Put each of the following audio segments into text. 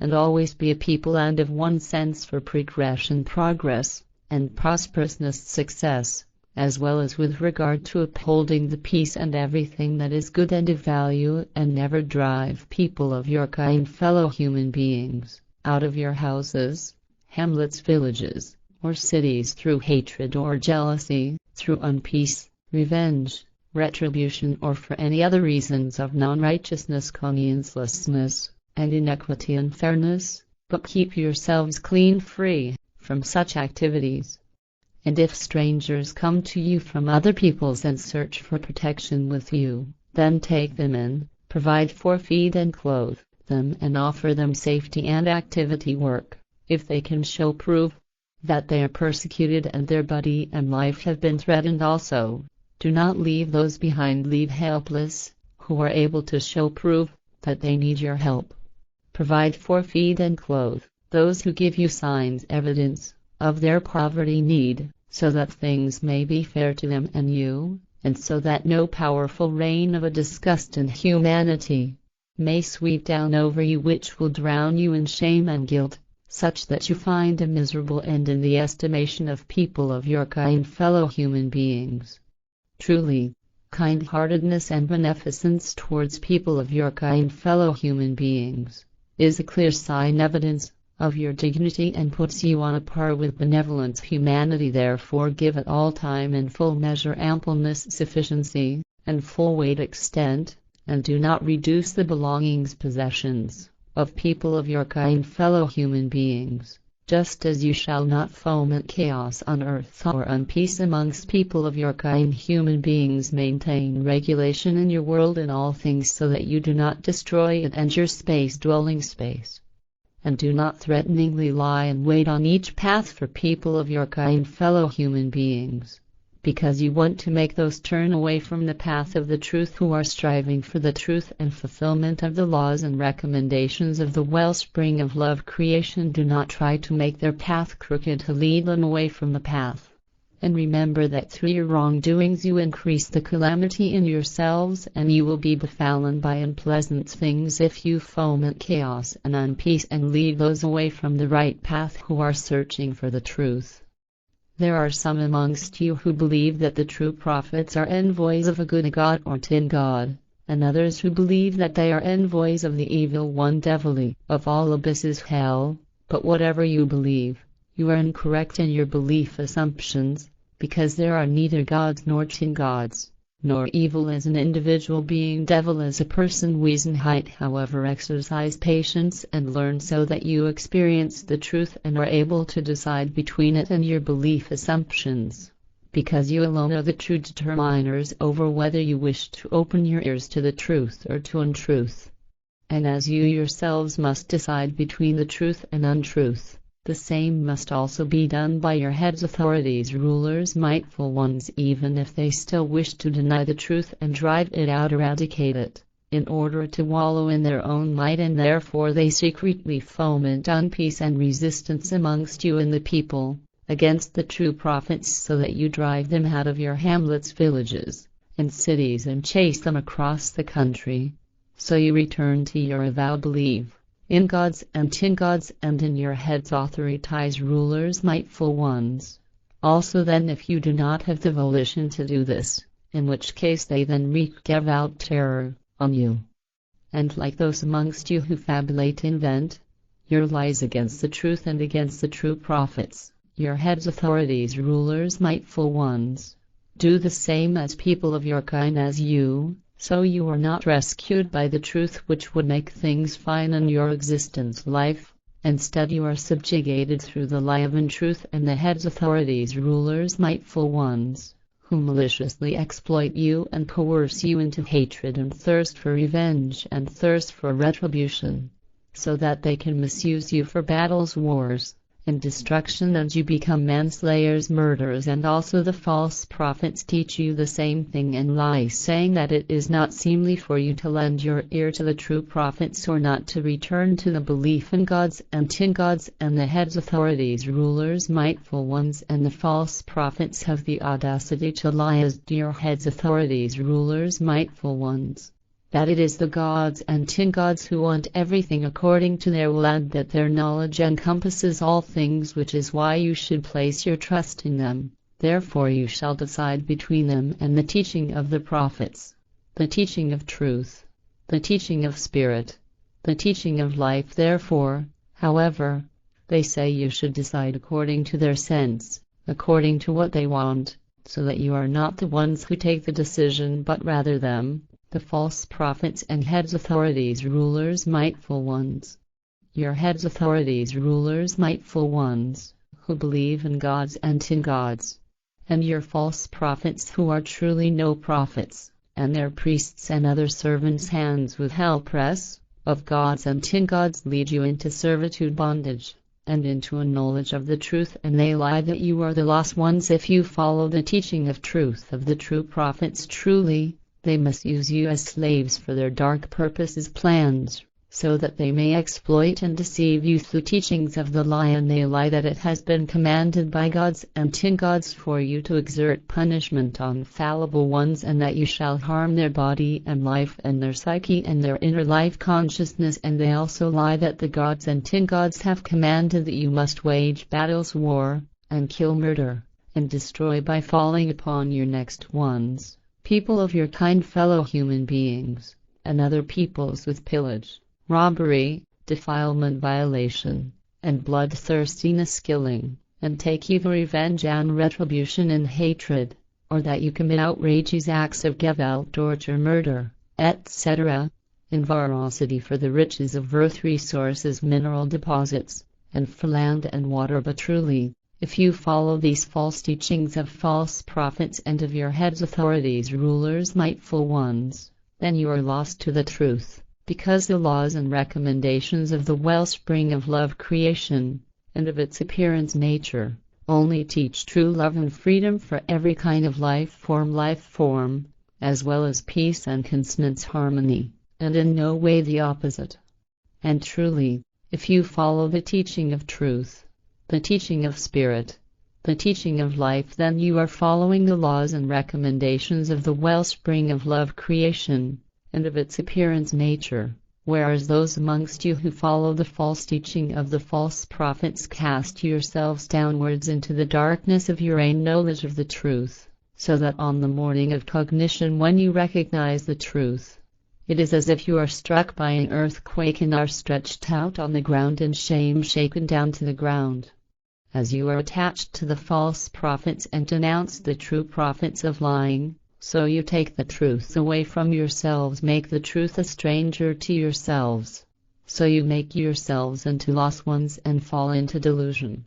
and always be a people and of one sense for progression, progress, and prosperousness, success, as well as with regard to upholding the peace and everything that is good and of value, and never drive people of your kind, fellow human beings, out of your houses, hamlets, villages, or cities through hatred or jealousy, through unpeace, revenge, retribution, or for any other reasons of non-righteousness, consciencelessness, and inequity, unfairness, but keep yourselves clean, free from such activities. And if strangers come to you from other peoples and search for protection with you, then take them in, provide for, feed and clothe them, and offer them safety and activity work, if they can show proof that they are persecuted and their body and life have been threatened also. Do not leave those behind, leave helpless, who are able to show proof that they need your help. Provide for, feed and clothe those who give you signs, evidence of their poverty, need, so that things may be fair to them and you, and so that no powerful rain of a disgust in humanity may sweep down over you, which will drown you in shame and guilt, such that you find a miserable end in the estimation of people of your kind, fellow human beings. Truly, kind-heartedness and beneficence towards people of your kind, fellow human beings, is a clear sign, evidence of your dignity, and puts you on a par with benevolent humanity. Therefore give at all time in full measure, ampleness, sufficiency, and full weight, extent, and do not reduce the belongings, possessions, of people of your kind, fellow human beings, just as you shall not foment chaos on earth or unpeace amongst people of your kind, human beings. Maintain regulation in your world in all things, so that you do not destroy it and your dwelling space. And do not threateningly lie in wait on each path for people of your kind, fellow human beings, because you want to make those turn away from the path of the truth who are striving for the truth and fulfillment of the laws and recommendations of the wellspring of love creation. Do not try to make their path crooked to lead them away from the path. And remember that through your wrongdoings you increase the calamity in yourselves, and you will be befallen by unpleasant things if you foment chaos and unpeace and lead those away from the right path who are searching for the truth. There are some amongst you who believe that the true prophets are envoys of a good God or tin God, and others who believe that they are envoys of the evil one, devilly, of all abysses, hell. But whatever you believe, you are incorrect in your belief assumptions, because there are neither gods nor tin gods, nor evil as an individual being, devil as a person. Wesenheit, however, exercise patience and learn, so that you experience the truth and are able to decide between it and your belief assumptions, because you alone are the true determiners over whether you wish to open your ears to the truth or to untruth. And as you yourselves must decide between the truth and untruth, the same must also be done by your heads, authorities, rulers, mightful ones, even if they still wish to deny the truth and drive it out, eradicate it, in order to wallow in their own might, and therefore they secretly foment unpeace and resistance amongst you and the people, against the true prophets, so that you drive them out of your hamlets, villages, and cities, and chase them across the country. So you return to your avowed belief in gods and tin gods, and in your heads authorities, rulers, mightful ones. Also then, if you do not have the volition to do this, in which case they then wreak devout terror on you. And like those amongst you who fabulate, invent your lies against the truth and against the true prophets, your heads, authorities, rulers, mightful ones, do the same as people of your kind as you, so you are not rescued by the truth which would make things fine in your existence life. Instead you are subjugated through the lie of untruth and the heads, authorities, rulers, mightful ones, who maliciously exploit you and coerce you into hatred and thirst for revenge and thirst for retribution, so that they can misuse you for battles, wars, and destruction, and you become manslayers, murderers. And also the false prophets teach you the same thing and lie, saying that it is not seemly for you to lend your ear to the true prophets, or not to return to the belief in gods and tin gods. And the heads, authorities, rulers, mightful ones, and the false prophets have the audacity to lie, as do your heads, authorities, rulers, mightful ones. that it is the gods and tin gods who want everything according to their will, and that their knowledge encompasses all things, which is why you should place your trust in them. Therefore you shall decide between them and the teaching of the prophets, the teaching of truth, the teaching of spirit, the teaching of life. Therefore, however, they say you should decide according to their sense, according to what they want, so that you are not the ones who take the decision, but rather them, the false prophets and heads, authorities, rulers, mightful ones. Your heads, authorities, rulers, mightful ones, who believe in gods and tin gods. And your false prophets who are truly no prophets, and their priests and other servants' hands with helpress of gods and tin gods lead you into servitude, bondage, and into a knowledge of the truth, and they lie that you are the lost ones if you follow the teaching of truth of the true prophets. Truly, they must use you as slaves for their dark purposes, plans, so that they may exploit and deceive you through teachings of the lie, and they lie that it has been commanded by gods and tin gods for you to exert punishment on fallible ones, and that you shall harm their body and life and their psyche and their inner life consciousness. And they also lie that the gods and tin gods have commanded that you must wage battles, war, and kill, murder, and destroy by falling upon your next ones, people of your kind, fellow human beings, and other peoples, with pillage, robbery, defilement, violation, and bloodthirstiness, killing, and take evil revenge and retribution and hatred, or that you commit outrageous acts of gevelt, torture, murder, etc., in voracity for the riches of earth resources, mineral deposits, and for land and water. But truly, if you follow these false teachings of false prophets and of your heads, authorities, rulers, mightful ones, then you are lost to the truth, because the laws and recommendations of the wellspring of love creation, and of its appearance nature, only teach true love and freedom for every kind of life form, as well as peace and consonance, harmony, and in no way the opposite. And truly, if you follow the teaching of truth, the teaching of spirit, the teaching of life, then you are following the laws and recommendations of the wellspring of love creation, and of its appearance nature, whereas those amongst you who follow the false teaching of the false prophets cast yourselves downwards into the darkness of your own knowledge of the truth, so that on the morning of cognition, when you recognize the truth, it is as if you are struck by an earthquake and are stretched out on the ground in shame, shaken down to the ground. As you are attached to the false prophets and denounce the true prophets of lying, so you take the truth away from yourselves, make the truth a stranger to yourselves. So you make yourselves into lost ones and fall into delusion.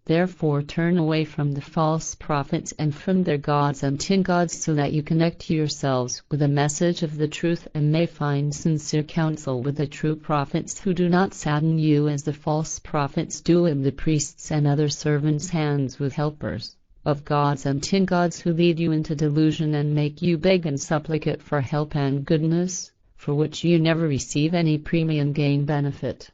Therefore turn away from the false prophets and from their gods and tin gods, so that you connect yourselves with the message of the truth and may find sincere counsel with the true prophets, who do not sadden you as the false prophets do, in the priests and other servants' hands with helpers of gods and tin gods, who lead you into delusion and make you beg and supplicate for help and goodness, for which you never receive any premium gain benefit.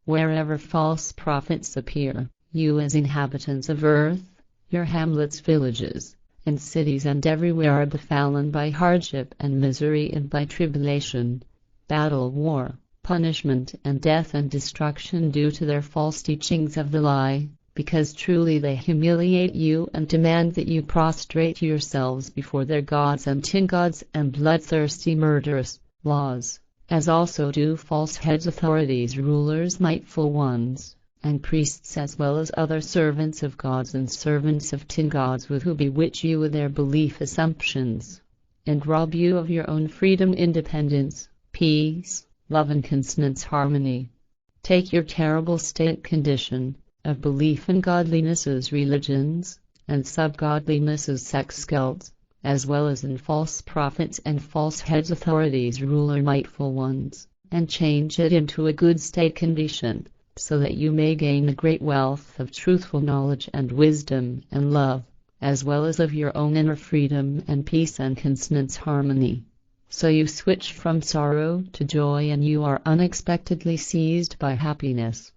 Wherever false prophets appear, you as inhabitants of earth, your hamlets, villages, and cities, and everywhere are befallen by hardship and misery and by tribulation, battle, war, punishment, and death and destruction due to their false teachings of the lie, because truly they humiliate you and demand that you prostrate yourselves before their gods and tin gods and bloodthirsty murderous laws, as also do false heads, authorities, rulers, mightful ones, and priests, as well as other servants of gods and servants of tin gods, who bewitch you with their belief assumptions, and rob you of your own freedom, independence, peace, love, and consonance, harmony. Take your terrible state condition of belief in godlinesses, religions, and sub-godlinesses, sex cults, as well as in false prophets and false heads, authorities, ruler, mightful ones, and change it into a good state condition, so that you may gain a great wealth of truthful knowledge and wisdom and love, as well as of your own inner freedom and peace and consonance, harmony. So you switch from sorrow to joy, and you are unexpectedly seized by happiness.